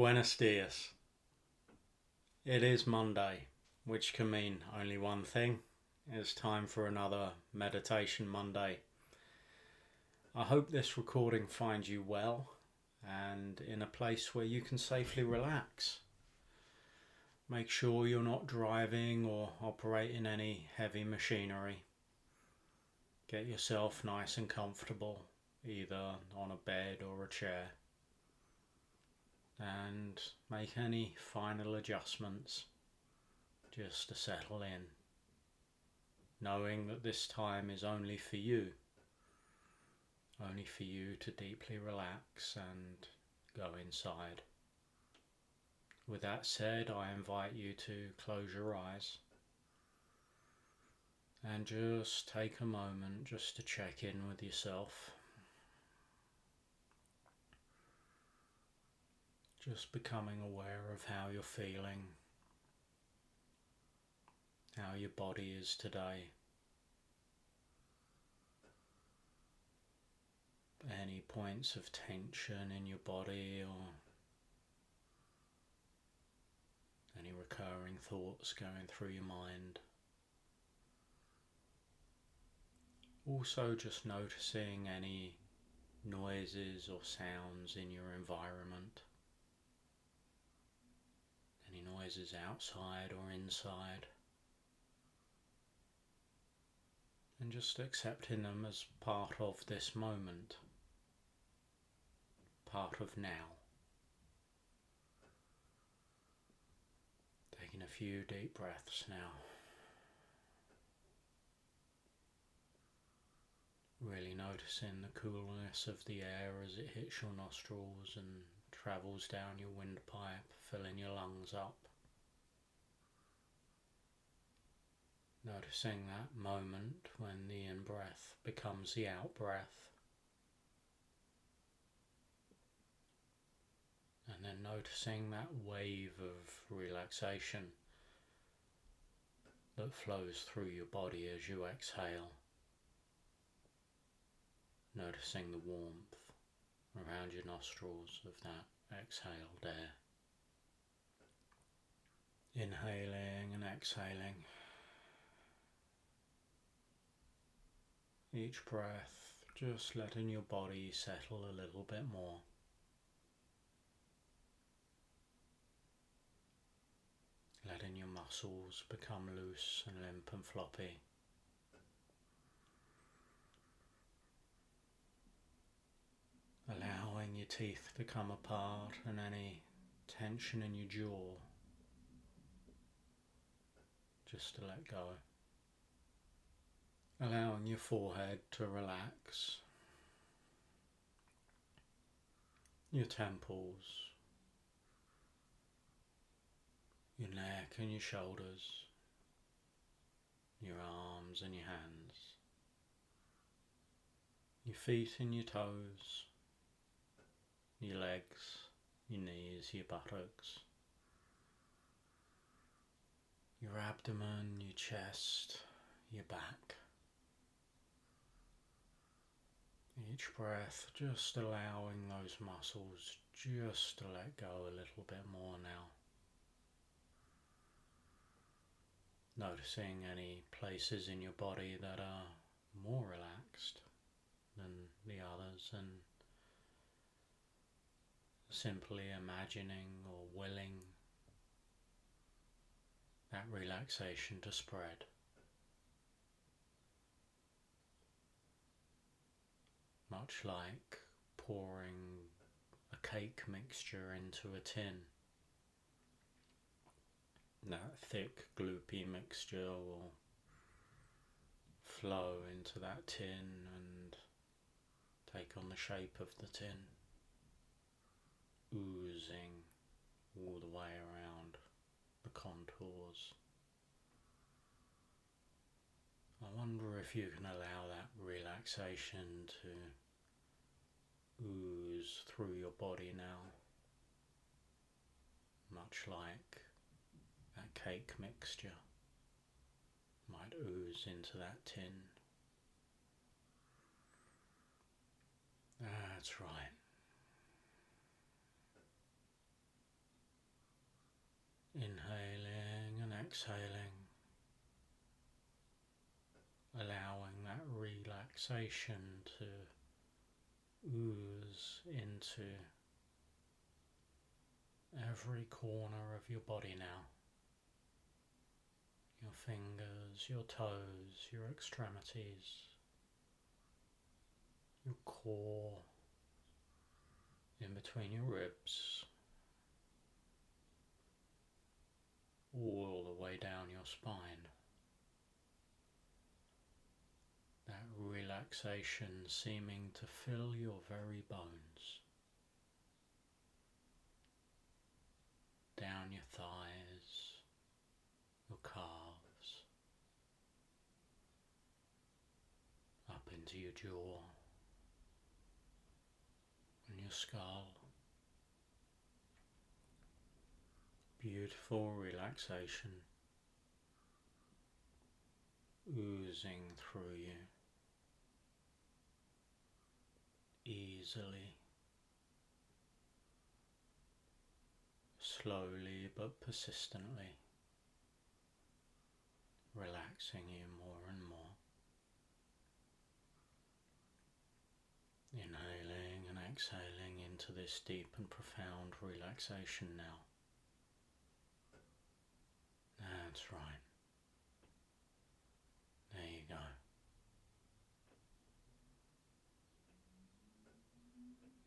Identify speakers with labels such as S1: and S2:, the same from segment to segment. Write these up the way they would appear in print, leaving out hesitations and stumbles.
S1: Buenos dias. It is Monday, which can mean only one thing. It's time for another Meditation Monday. I hope this recording finds you well and in a place where you can safely relax. Make sure you're not driving or operating any heavy machinery. Get yourself nice and comfortable, either on a bed or a chair, and make any final adjustments just to settle in, knowing that this time is only for you to deeply relax and go inside. With that said, I invite you to close your eyes and just take a moment just to check in with yourself. Just becoming aware of how you're feeling, how your body is today. Any points of tension in your body or any recurring thoughts going through your mind. Also just noticing any noises or sounds in your environment. Any noises outside or inside. And just accepting them as part of this moment. Part of now. Taking a few deep breaths now. Really noticing the coolness of the air as it hits your nostrils and travels down your windpipe, filling your lungs up. Noticing that moment when the in-breath becomes the out-breath. And then noticing that wave of relaxation that flows through your body as you exhale. Noticing the warmth around your nostrils of that exhaled air. Inhaling and exhaling. Each breath just letting your body settle a little bit more. Letting your muscles become loose and limp and floppy. Allowing your teeth to come apart and any tension in your jaw just to let go. Allowing your forehead to relax, your temples, your neck and your shoulders, your arms and your hands, your feet and your toes, your legs, your knees, your buttocks, your abdomen, your chest, your back. Each breath just allowing those muscles just to let go a little bit more now. Noticing any places in your body that are more relaxed than the others, and simply imagining or willing that relaxation to spread. Much like pouring a cake mixture into a tin. That thick, gloopy mixture will flow into that tin and take on the shape of the tin, oozing all the way around the contours. I wonder if you can allow that relaxation to ooze through your body now, much like that cake mixture might ooze into that tin. That's right. Inhaling and exhaling, allowing that relaxation to ooze into every corner of your body now. Your fingers, your toes, your extremities, your core, in between your ribs, all the way down your spine. That relaxation seeming to fill your very bones. Down your thighs, your calves, up into your jaw and your skull. Beautiful relaxation oozing through you easily, slowly but persistently, relaxing you more and more. Inhaling and exhaling into this deep and profound relaxation now. That's right. There you go.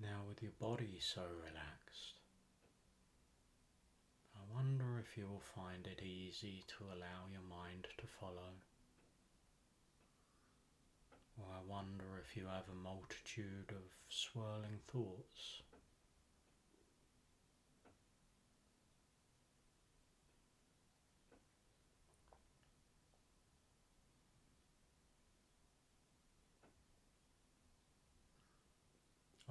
S1: Now with your body so relaxed, I wonder if you will find it easy to allow your mind to follow. Or I wonder if you have a multitude of swirling thoughts.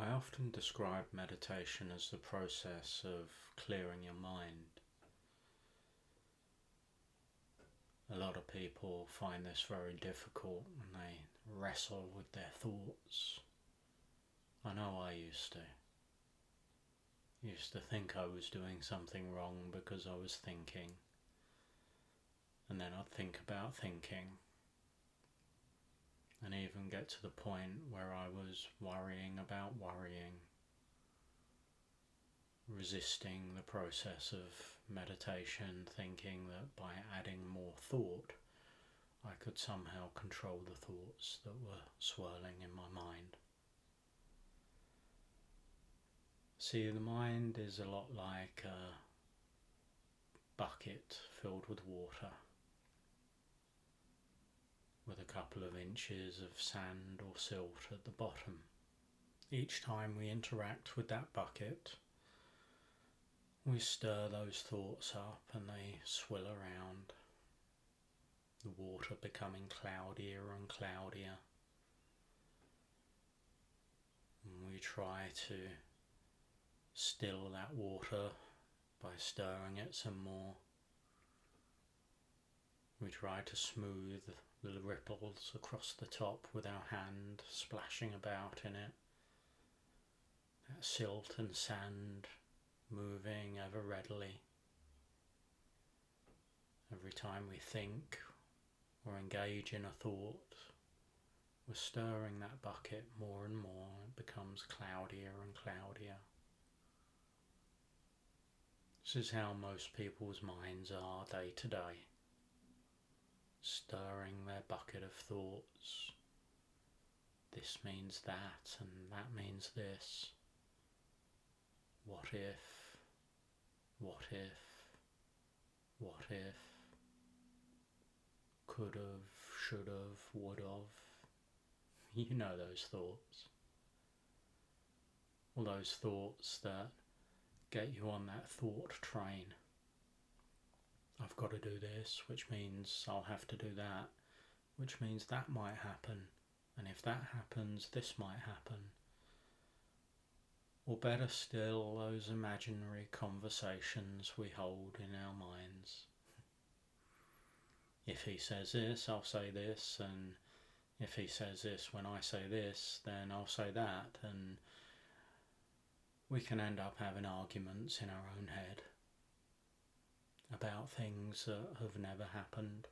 S1: I often describe meditation as the process of clearing your mind. A lot of people find this very difficult and they wrestle with their thoughts. I know I used to. Used to think I was doing something wrong because I was thinking. And then I'd think about thinking. And even get to the point where I was worrying about worrying, resisting the process of meditation, thinking that by adding more thought I could somehow control the thoughts that were swirling in my mind. See, the mind is a lot like a bucket filled with water, with a couple of inches of sand or silt at the bottom. Each time we interact with that bucket, we stir those thoughts up and they swill around, the water becoming cloudier and cloudier. And we try to still that water by stirring it some more. We try to smooth the ripples across the top with our hand splashing about in it. That silt and sand moving ever readily. Every time we think or engage in a thought, we're stirring that bucket more and more. It becomes cloudier and cloudier. This is how most people's minds are day to day. Stirring their bucket of thoughts. This means that, and that means this. What if? What if? What if? Could've, should've, would've. You know those thoughts. All those thoughts that get you on that thought train. I've got to do this, which means I'll have to do that, which means that might happen, and if that happens, this might happen. Or better still, those imaginary conversations we hold in our minds. If he says this, I'll say this, and if he says this when I say this, then I'll say that, and we can end up having arguments in our own head. about things that have never happened,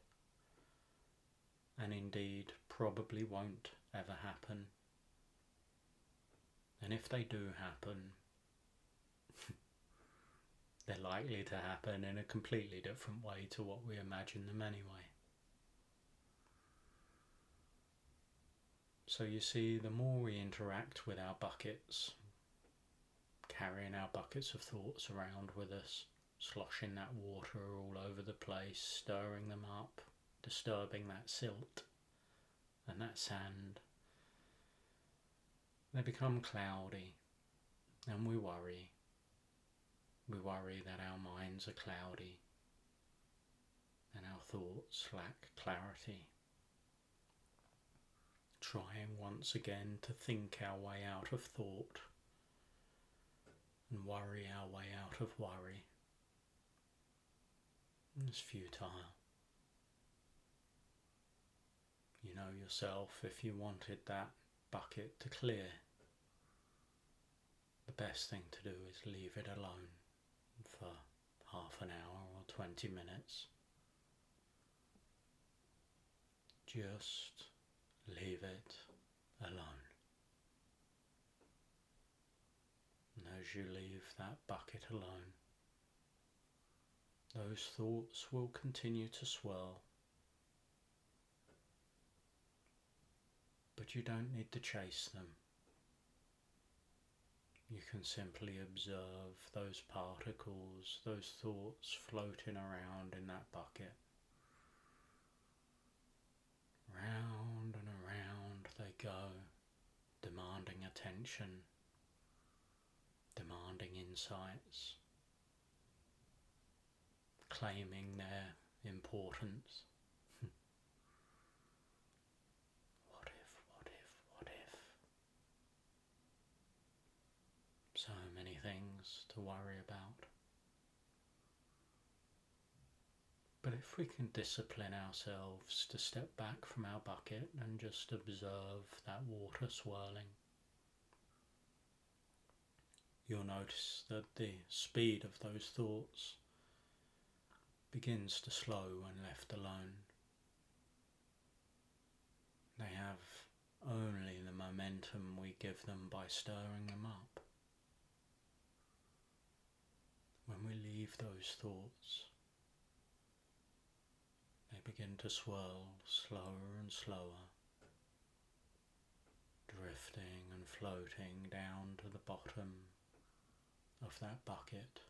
S1: and indeed probably won't ever happen. And if they do happen, they're likely to happen in a completely different way to what we imagine them anyway. So you see, the more we interact with our buckets, carrying our buckets of thoughts around with us, sloshing that water all over the place, stirring them up, disturbing that silt and that sand, they become cloudy, and we worry. We worry that our minds are cloudy and our thoughts lack clarity. Trying once again to think our way out of thought and worry our way out of worry is futile. You know yourself, if you wanted that bucket to clear, the best thing to do is leave it alone for half an hour or 20 minutes. Just leave it alone. And as you leave that bucket alone, those thoughts will continue to swirl. But you don't need to chase them. You can simply observe those particles, those thoughts floating around in that bucket. Round and around they go, demanding attention, demanding insights, claiming their importance. What if? So many things to worry about. But if we can discipline ourselves to step back from our bucket and just observe that water swirling, you'll notice that the speed of those thoughts begins to slow when left alone. They have only the momentum we give them by stirring them up. When we leave those thoughts, they begin to swirl slower and slower, drifting and floating down to the bottom of that bucket,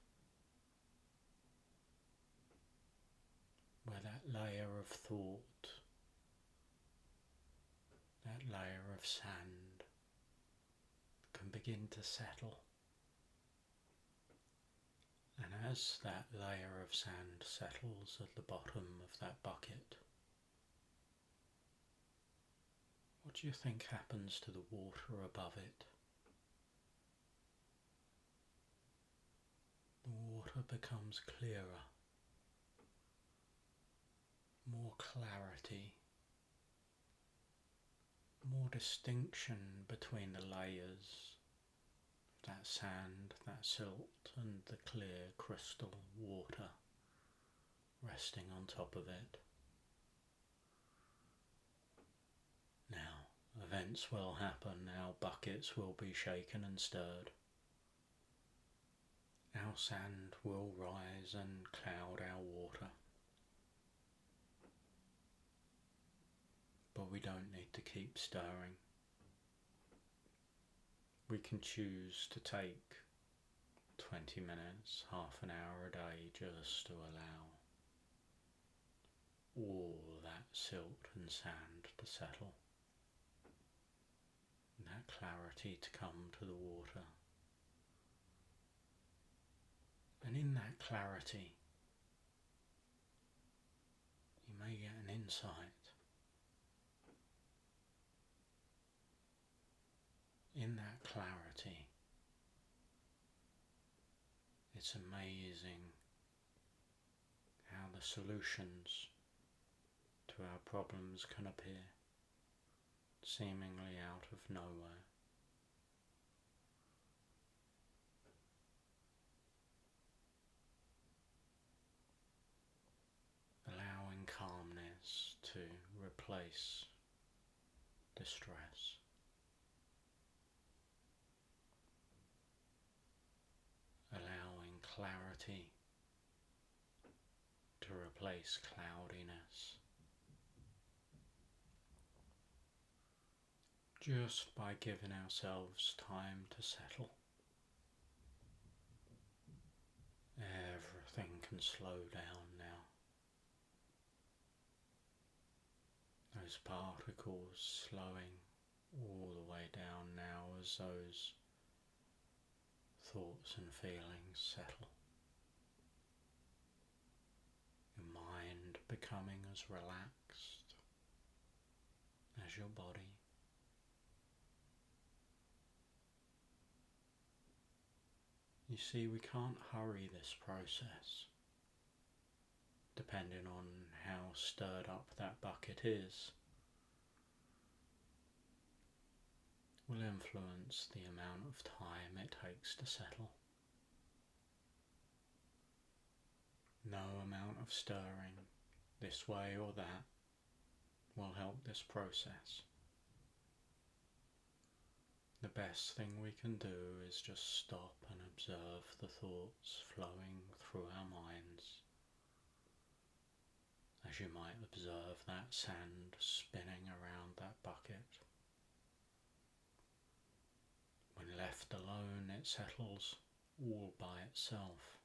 S1: where that layer of thought, that layer of sand can begin to settle. And as that layer of sand settles at the bottom of that bucket, what do you think happens to the water above it? The water becomes clearer, more clarity, more distinction between the layers, that sand, that silt, and the clear crystal water resting on top of it. Now, events will happen, our buckets will be shaken and stirred. Our sand will rise and cloud our water. But we don't need to keep stirring. We can choose to take 20 minutes, half an hour a day just to allow all that silt and sand to settle, and that clarity to come to the water. And in that clarity, you may get an insight. In that clarity, it's amazing how the solutions to our problems can appear, seemingly out of nowhere. replace distress. Allowing clarity to replace cloudiness. Just by giving ourselves time to settle. Everything can slow down now. Those particles slowing all the way down now as those thoughts and feelings settle. Your mind becoming as relaxed as your body. You see, we can't hurry this process, depending on how stirred up that bucket is. Will influence the amount of time it takes to settle. No amount of stirring this way or that will help this process. The best thing we can do is just stop and observe the thoughts flowing through our minds, as you might observe that sand spinning around that bucket. When left alone, it settles all by itself.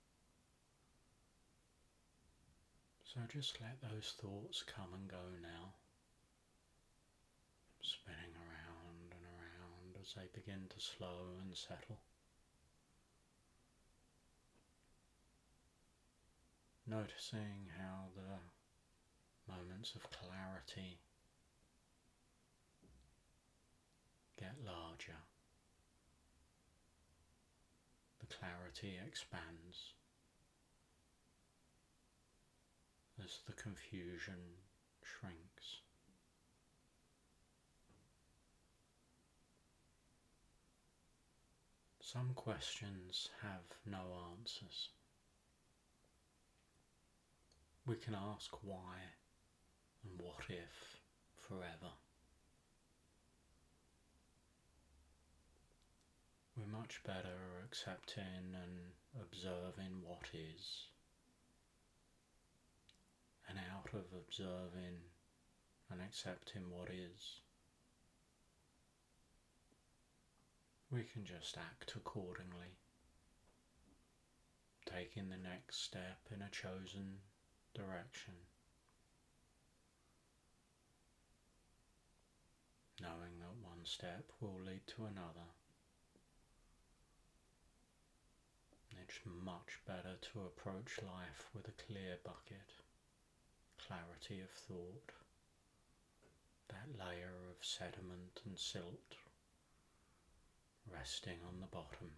S1: So just let those thoughts come and go now, spinning around and around as they begin to slow and settle. Noticing how the moments of clarity get larger. The clarity expands as the confusion shrinks. Some questions have no answers. We can ask why and what if forever. We're much better accepting and observing what is, and out of observing and accepting what is, we can just act accordingly, taking the next step in a chosen direction, knowing that one step will lead to another. It's much better to approach life with a clear bucket, clarity of thought, that layer of sediment and silt resting on the bottom.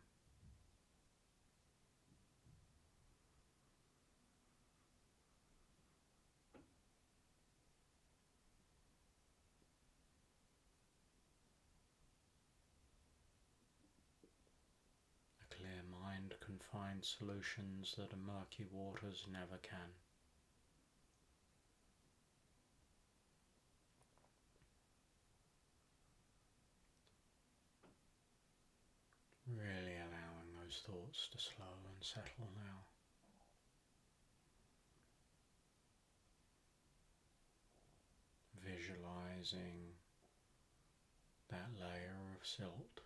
S1: A clear mind can find solutions that a murky waters never can. Really allowing those thoughts to slow and settle now. Visualizing that layer of silt,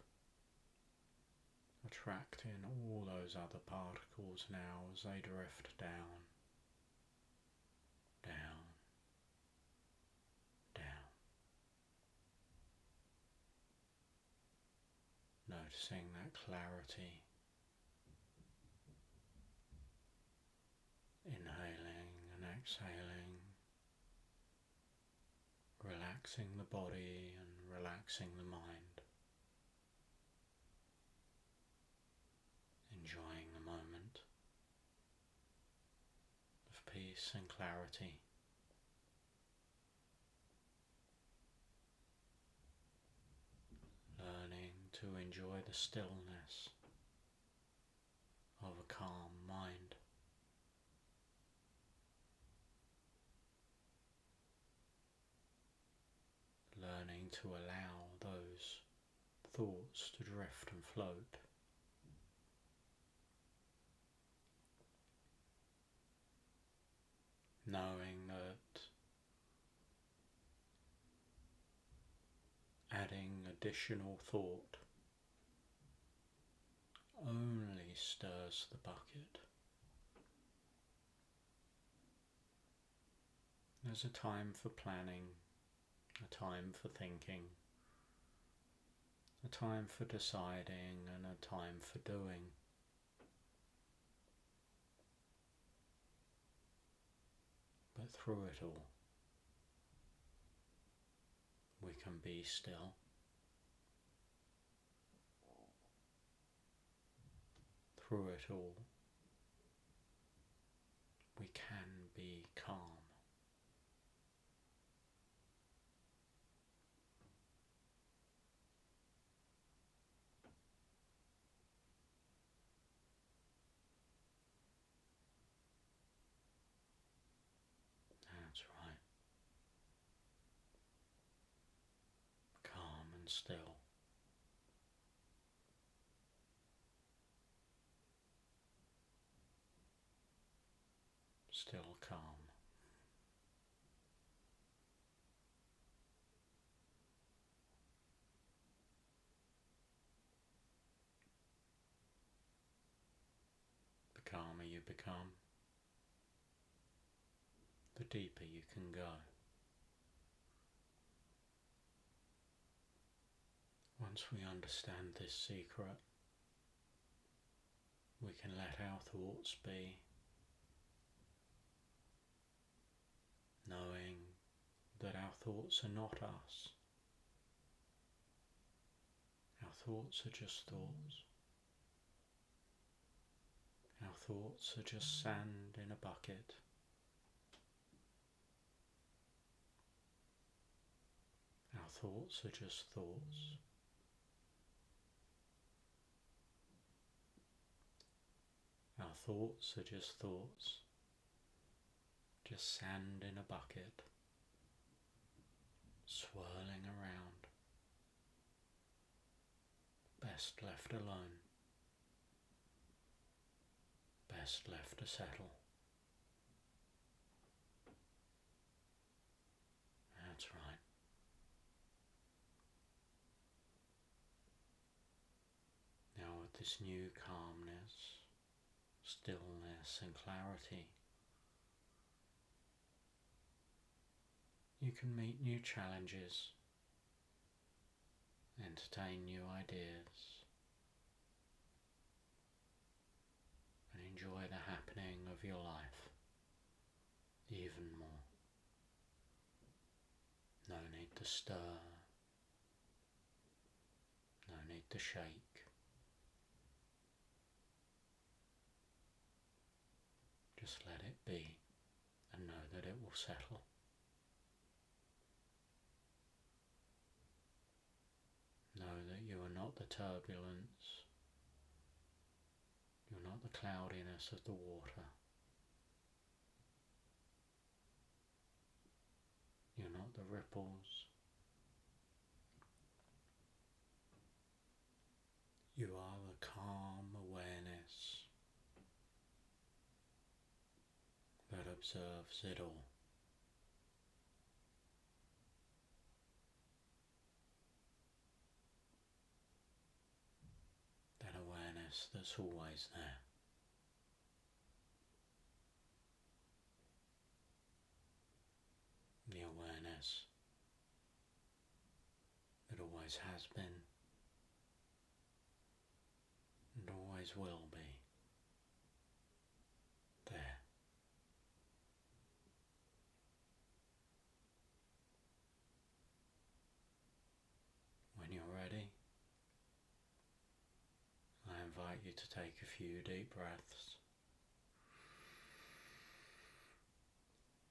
S1: attracting all those other particles now as they drift down, down, down. Noticing that clarity, inhaling and exhaling, relaxing the body and relaxing the mind, enjoying the moment of peace and clarity. Learning to enjoy the stillness of a calm mind. to allow those thoughts to drift and float. Knowing that adding additional thought only stirs the bucket. There's a time for planning, a time for thinking, a time for deciding, and a time for doing. But through it all, we can be still. Through it all, we can be calm. That's right. Calm and still. Still calm. The calmer you become, the deeper you can go. Once we understand this secret, we can let our thoughts be, knowing that our thoughts are not us. Our thoughts are just thoughts. Our thoughts are just sand in a bucket. Our thoughts are just thoughts. Our thoughts are just thoughts. Just sand in a bucket, swirling around, best left alone, best left to settle. That's right. Now with this new calmness, stillness and clarity, you can meet new challenges, entertain new ideas, and enjoy the happening of your life even more. No need to stir, no need to shake. Just let it be and know that it will settle. Know that you are not the turbulence, you're not the cloudiness of the water, you're not the ripples, you are the calm awareness that observes it all. That awareness that's always there. The awareness that always has been and always will be there. When you're ready, I invite you to take a few deep breaths.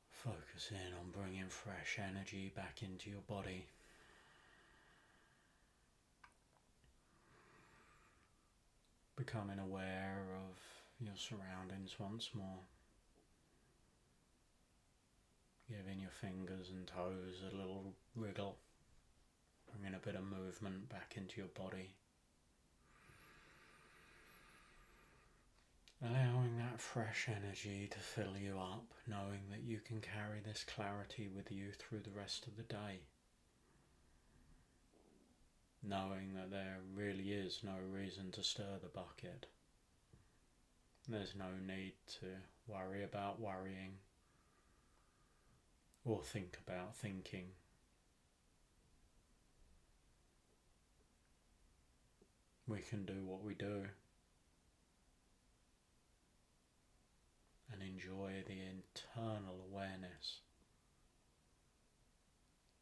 S1: Focus in on bringing fresh energy back into your body. Becoming aware of your surroundings once more. Giving your fingers and toes a little wriggle. bringing a bit of movement back into your body. Allowing that fresh energy to fill you up, knowing that you can carry this clarity with you through the rest of the day. Knowing that there really is no reason to stir the bucket. There's no need to worry about worrying or think about thinking. We can do what we do and enjoy the internal awareness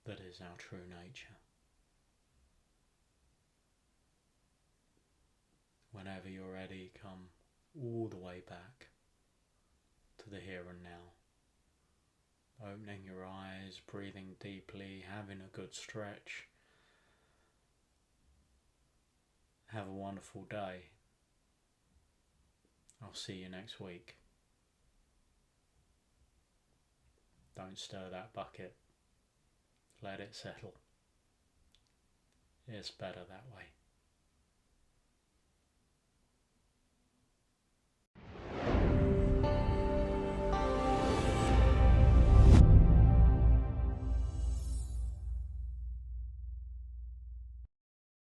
S1: that is our true nature. Whenever you're ready, come all the way back to the here and now. Opening your eyes, breathing deeply, having a good stretch. Have a wonderful day. I'll see you next week. Don't stir that bucket. Let it settle. It's better that way.